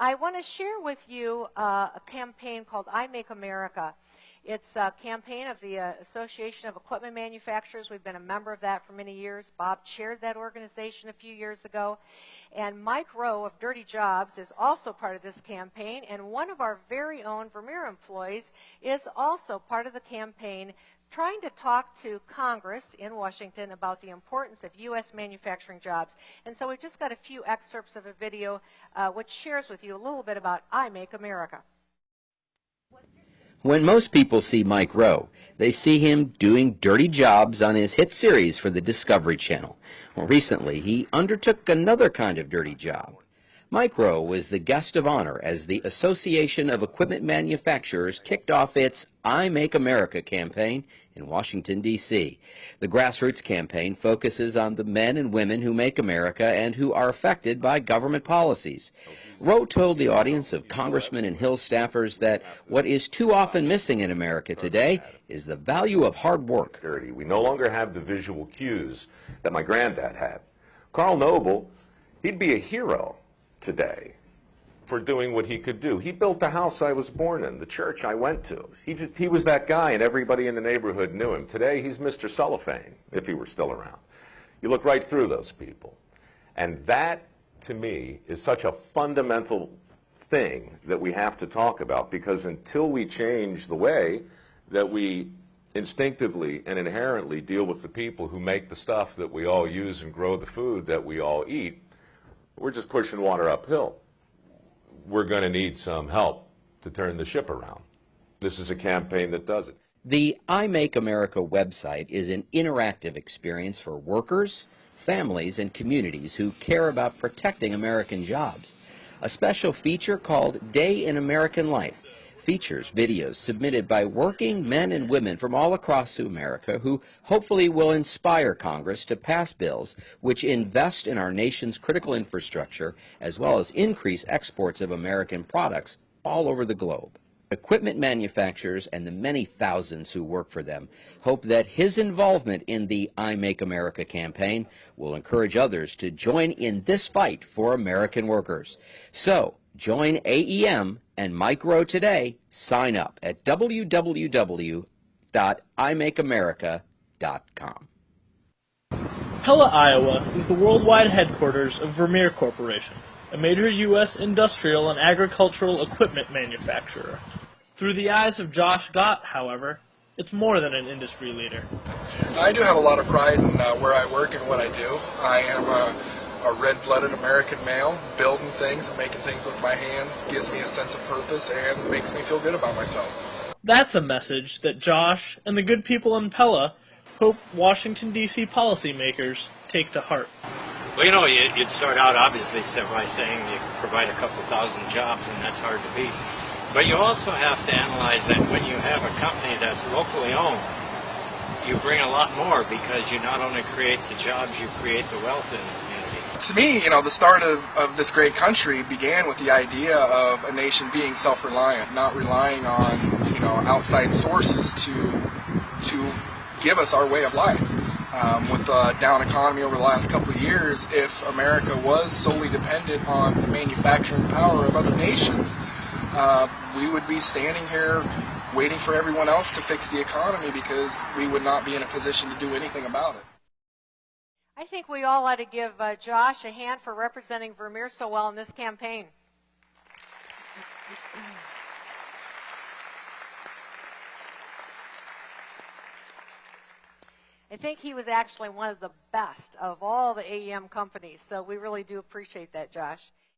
I want to share with you a campaign called I Make America. It's a campaign of the Association of Equipment Manufacturers. We've been a member of that for many years. Bob chaired that organization a few years ago. And Mike Rowe of Dirty Jobs is also part of this campaign, and one of our very own Vermeer employees is also part of the campaign, trying to talk to Congress in Washington about the importance of U.S. manufacturing jobs. And so we've just got a few excerpts of a video which shares with you a little bit about I Make America. When most people see Mike Rowe, they see him doing dirty jobs on his hit series for the Discovery Channel. Well, recently, he undertook another kind of dirty job. Mike Rowe was the guest of honor as the Association of Equipment Manufacturers kicked off its I Make America campaign in Washington, D.C. The grassroots campaign focuses on the men and women who make America and who are affected by government policies. Rowe told the audience of congressmen and Hill staffers that what is too often missing in America today is the value of hard work. We no longer have the visual cues that my granddad had. Carl Noble, he'd be a hero today for doing what he could do. He built the house I was born in, the church I went to. He was that guy, and everybody in the neighborhood knew him. Today, he's Mr. Cellophane, if he were still around. You look right through those people. And that, to me, is such a fundamental thing that we have to talk about, because until we change the way that we instinctively and inherently deal with the people who make the stuff that we all use and grow the food that we all eat, we're just pushing water uphill. We're going to need some help to turn the ship around. This is a campaign that does it. The I Make America website is an interactive experience for workers, families, and communities who care about protecting American jobs. A special feature called Day in American Life features videos submitted by working men and women from all across America who hopefully will inspire Congress to pass bills which invest in our nation's critical infrastructure as well as increase exports of American products all over the globe. Equipment manufacturers and the many thousands who work for them hope that his involvement in the I Make America campaign will encourage others to join in this fight for American workers. So, join AEM and Mike Rowe today. Sign up at www.imakeamerica.com. Pella, Iowa is the worldwide headquarters of Vermeer Corporation, a major U.S. industrial and agricultural equipment manufacturer. Through the eyes of Josh Gott, however, it's more than an industry leader. I do have a lot of pride in where I work and what I do. I am a red-blooded American male. Building things and making things with my hands gives me a sense of purpose and makes me feel good about myself. That's a message that Josh and the good people in Pella hope Washington, D.C. policymakers take to heart. Well, you know, you'd start out, obviously, by saying you provide a couple thousand jobs, and that's hard to beat. But you also have to analyze that when you have a company that's locally owned, you bring a lot more because you not only create the jobs, you create the wealth in the community. To me, you know, the start of this great country began with the idea of a nation being self-reliant, not relying on, you know, outside sources to give us our way of life. With the down economy over the last couple of years, if America was solely dependent on the manufacturing power of other nations, we would be standing here waiting for everyone else to fix the economy because we would not be in a position to do anything about it. I think we all ought to give Josh a hand for representing Vermeer so well in this campaign. I think he was actually one of the best of all the AEM companies, so we really do appreciate that, Josh.